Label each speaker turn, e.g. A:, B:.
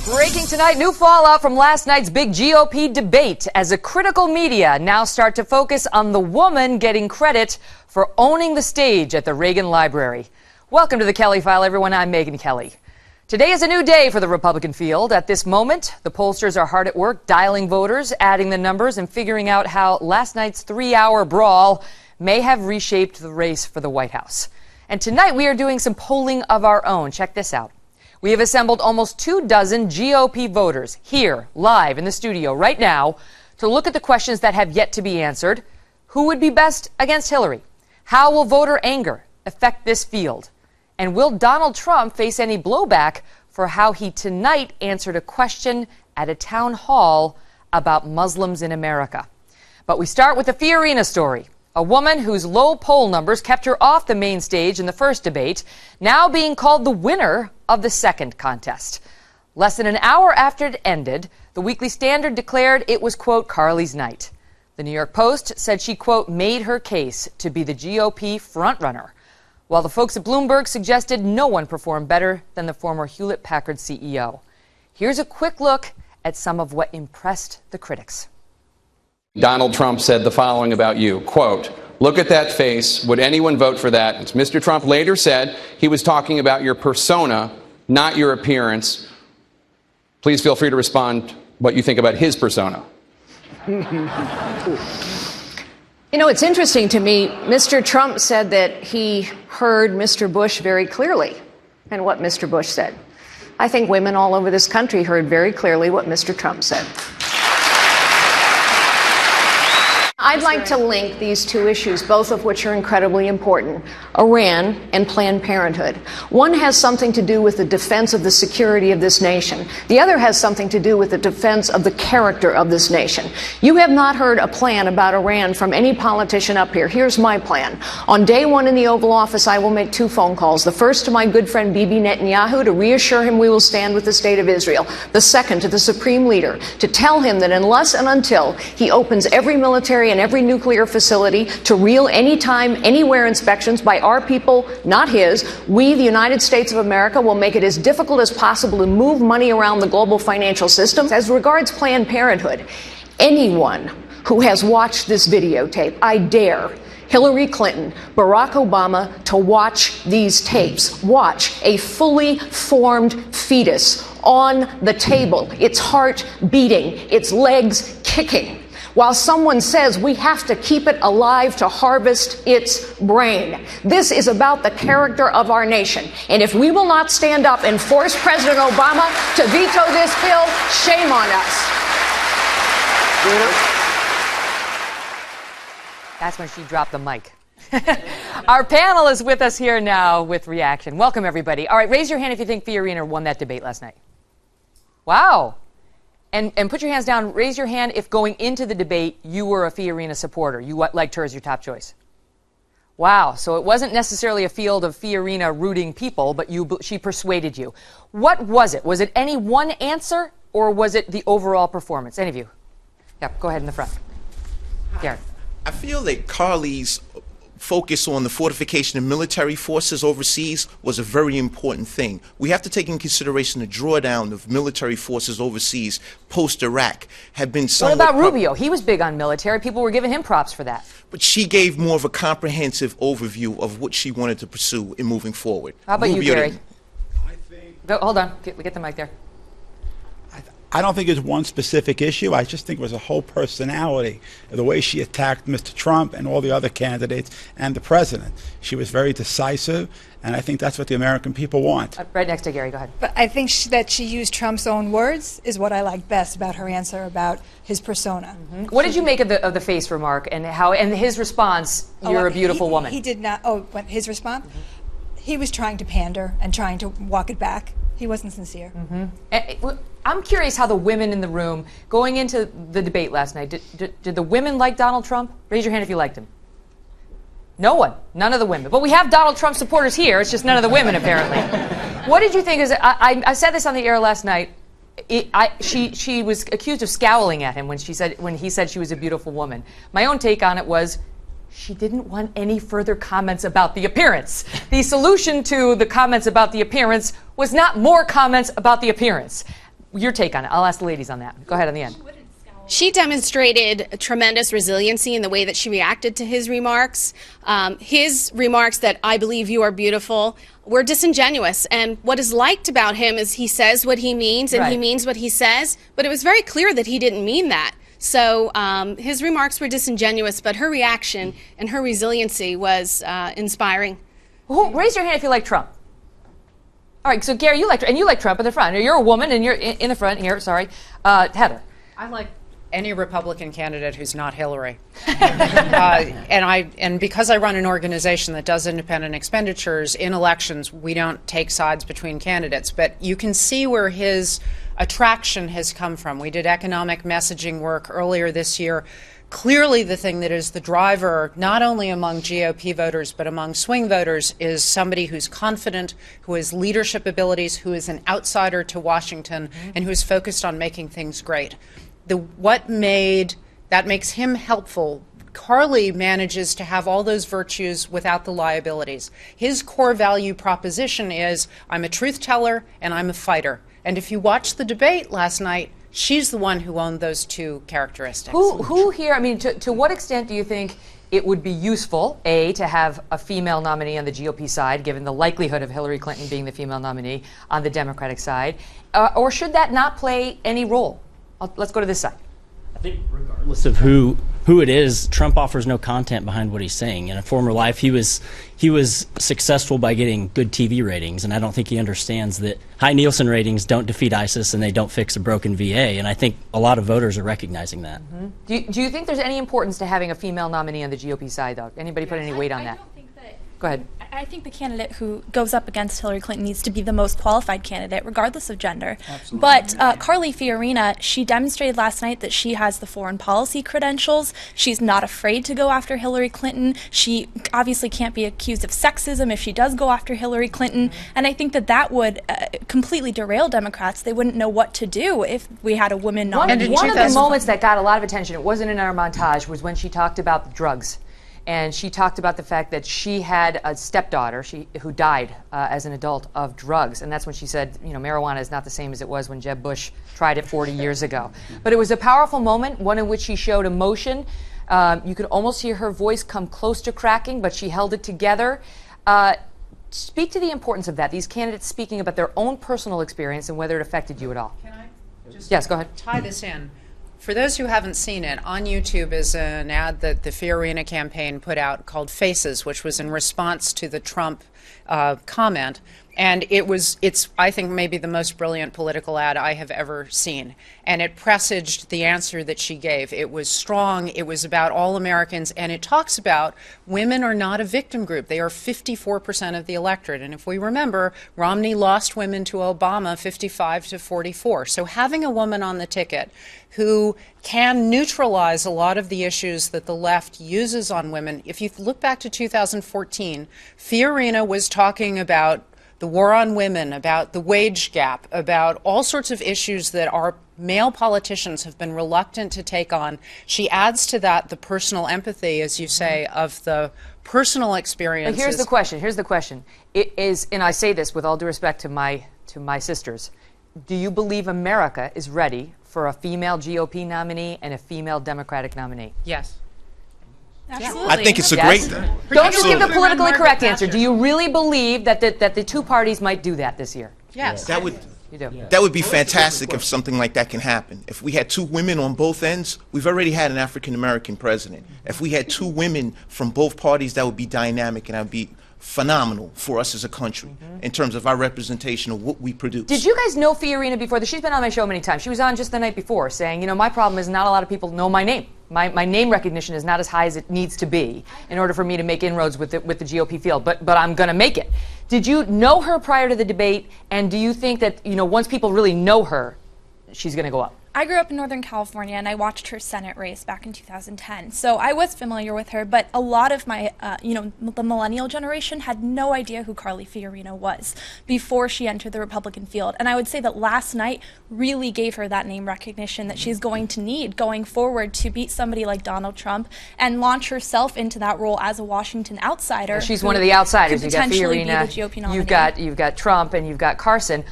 A: Breaking tonight, new fallout from last night's big GOP debate as a critical media now start to focus on the woman getting credit for owning the stage at the Reagan Library. Welcome to the Kelly File, everyone. I'm Megyn Kelly. Today is a new day for the Republican field. At this moment, the pollsters are hard at work dialing voters, adding the numbers, and figuring out how last night's 3-hour brawl may have reshaped the race for the White House. And tonight we are doing some polling of our own. Check this out. We have assembled almost 24 GOP voters here, live in the studio right now, to look at the questions that have yet to be answered. Who would be best against Hillary? How will voter anger affect this field? And will Donald Trump face any blowback for how he tonight answered a question at a town hall about Muslims in America? But we start with the Fiorina story. A woman whose low poll numbers kept her off the main stage in the first debate, now being called the winner of the second contest. Less than an hour after it ended, the Weekly Standard declared it was, quote, Carly's night. The New York Post said she, quote, made her case to be the GOP frontrunner, while the folks at Bloomberg suggested no one performed better than the former Hewlett-Packard CEO. Here's a quick look at some of what impressed the critics.
B: Donald Trump said the following about you, quote, look at that face. Would anyone vote for that? As Mr. Trump later said, he was talking about your persona, not your appearance. Please feel free to respond what you think about his persona.
C: You know, it's interesting to me. Mr. Trump said that he heard Mr. Bush very clearly and what Mr. Bush said. I think women all over this country heard very clearly what Mr. Trump said. I'd like to link these two issues, both of which are incredibly important, Iran and Planned Parenthood. One has something to do with the defense of the security of this nation. The other has something to do with the defense of the character of this nation. You have not heard a plan about Iran from any politician up here. Here's my plan. On day one in the Oval Office, I will make 2 phone calls. The first to my good friend Bibi Netanyahu to reassure him we will stand with the state of Israel. The second to the Supreme Leader to tell him that unless and until he opens every military and every nuclear facility to real anytime, anywhere inspections by our people, not his, we, the United States of America, will make it as difficult as possible to move money around the global financial system. As regards Planned Parenthood, anyone who has watched this videotape, I dare Hillary Clinton, Barack Obama to watch these tapes. Watch a fully formed fetus on the table, its heart beating, its legs kicking, while someone says we have to keep it alive to harvest its brain. This is about the character of our nation. And if we will not stand up and force President Obama to veto this bill, shame on us.
A: That's when she dropped the mic. Our panel is with us here now with reaction. Welcome, everybody. All right, raise your hand if you think Fiorina won that debate last night. Wow. And put your hands down. Raise your hand if going into the debate you were a Fiorina supporter. You liked her as your top choice. Wow. So it wasn't necessarily a field of Fiorina rooting people, but she persuaded you. What was it? Was it any one answer, or was it the overall performance? Any of you? Yeah, go ahead in the front. Garrett.
D: I feel that Carly's focus on the fortification of military forces overseas was a very important thing. We have to take in consideration the drawdown of military forces overseas post-Iraq had been somewhat...
A: What about Rubio? He was big on military. People were giving him props for that.
D: But she gave more of a comprehensive overview of what she wanted to pursue in moving forward.
A: How about
D: Rubio
A: you, Gary?
E: I think...
A: Hold on. Get the mic there.
E: I don't think it's one specific issue. I just think it was a whole personality, the way she attacked Mr. Trump and all the other candidates and the president. She was very decisive, and I think that's what the American people want.
A: Right next to Gary, go ahead.
F: But I think that she used Trump's own words is what I like best about her answer about his persona.
A: Mm-hmm. What did you make of the face remark and his response, you're a beautiful woman?
F: He did not, his response? Mm-hmm. He was trying to pander and trying to walk it back. He wasn't sincere.
A: Mm-hmm. I'm curious how the women in the room, going into the debate last night, did the women like Donald Trump? Raise your hand if you liked him. No one. None of the women. But we have Donald Trump supporters here. It's just none of the women, apparently. What did you think? I said this on the air last night. She was accused of scowling at him when he said she was a beautiful woman. My own take on it was, she didn't want any further comments about the appearance. The solution to the comments about the appearance was not more comments about the appearance. your take on it. I'll ask the ladies on that. Go ahead on the end.
G: She demonstrated tremendous resiliency in the way that she reacted to his remarks. His remarks that I believe you are beautiful were disingenuous. And what is liked about him is he says what he means and he means what he says. But it was very clear that he didn't mean that. So his remarks were disingenuous, but her reaction and her resiliency was inspiring.
A: Raise your hand if you like Trump. All right, so Gary, you like Trump in the front. You're a woman and you're in the front here, sorry. Heather.
H: I like any Republican candidate who's not Hillary. And because I run an organization that does independent expenditures in elections, we don't take sides between candidates. But you can see where his attraction has come from. We did economic messaging work earlier this year. Clearly, the thing that is the driver, not only among GOP voters, but among swing voters, is somebody who's confident, who has leadership abilities, who is an outsider to Washington, and who is focused on making things great. What makes him helpful. Carly manages to have all those virtues without the liabilities. His core value proposition is, I'm a truth teller and I'm a fighter. And if you watch the debate last night, she's the one who owned those two characteristics.
A: Who here, I mean, to what extent do you think it would be useful, A, to have a female nominee on the GOP side, given the likelihood of Hillary Clinton being the female nominee on the Democratic side, or should that not play any role? Let's go to this side.
I: I think regardless of who it is, Trump offers no content behind what he's saying. In a former life, he was successful by getting good TV ratings, and I don't think he understands that high Nielsen ratings don't defeat ISIS and they don't fix a broken VA, and I think a lot of voters are recognizing that.
A: Mm-hmm. Do you think there's any importance to having a female nominee on the GOP side, though? Anybody put any weight on that? Go ahead.
J: I think the candidate who goes up against Hillary Clinton needs to be the most qualified candidate, regardless of gender. Absolutely. But Carly Fiorina, she demonstrated last night that she has the foreign policy credentials. She's not afraid to go after Hillary Clinton. She obviously can't be accused of sexism if she does go after Hillary Clinton. And I think that would completely derail Democrats. They wouldn't know what to do if we had a woman nominee.
A: One of the moments that got a lot of attention, it wasn't in our montage, was when she talked about the drugs. And she talked about the fact that she had a stepdaughter who died as an adult of drugs. And that's when she said, marijuana is not the same as it was when Jeb Bush tried it 40 years ago. But it was a powerful moment, one in which she showed emotion. You could almost hear her voice come close to cracking, but she held it together. Speak to the importance of that, these candidates speaking about their own personal experience and whether it affected you at all.
H: Can I just
A: yes, go ahead.
H: Tie this in? For those who haven't seen it, on YouTube is an ad that the Fiorina campaign put out called Faces, which was in response to the Trump comment. And it's, I think, maybe the most brilliant political ad I have ever seen. And it presaged the answer that she gave. It was strong. It was about all Americans. And it talks about women are not a victim group. They are 54% of the electorate. And if we remember, Romney lost women to Obama 55 to 44. So having a woman on the ticket who can neutralize a lot of the issues that the left uses on women. If you look back to 2014, Fiorina was talking about the war on women, about the wage gap, about all sorts of issues that our male politicians have been reluctant to take on. She adds to that the personal empathy, as you say, of the personal experiences.
A: But here's the question. It is, and I say this with all due respect to my sisters, do you believe America is ready for a female GOP nominee and a female Democratic nominee?
H: Yes.
J: Absolutely.
D: I think it's a great thing.
A: Don't just give the politically correct answer. Do you really believe that the two parties might do that this year?
H: Yes.
D: That would
A: You do.
D: That would be fantastic if something like that can happen. If we had two women on both ends, we've already had an African-American president. If we had two women from both parties, that would be dynamic and that would be phenomenal for us as a country in terms of our representation of what we produce.
A: Did you guys know Fiorina before this? She's been on my show many times. She was on just the night before saying, my problem is not a lot of people know my name. My name recognition is not as high as it needs to be in order for me to make inroads with the GOP field, but I'm going to make it. Did you know her prior to the debate, and do you think that, once people really know her, she's going to go up?
J: I grew up in Northern California, and I watched her Senate race back in 2010. So I was familiar with her, but a lot of my, the millennial generation had no idea who Carly Fiorina was before she entered the Republican field. And I would say that last night really gave her that name recognition that she's going to need going forward to beat somebody like Donald Trump and launch herself into that role as a Washington outsider.
A: She's one of the outsiders.
J: Could
A: You've got
J: potentially
A: Fiorina,
J: be the GOP nominee.
A: you've got Trump, and you've got Carson.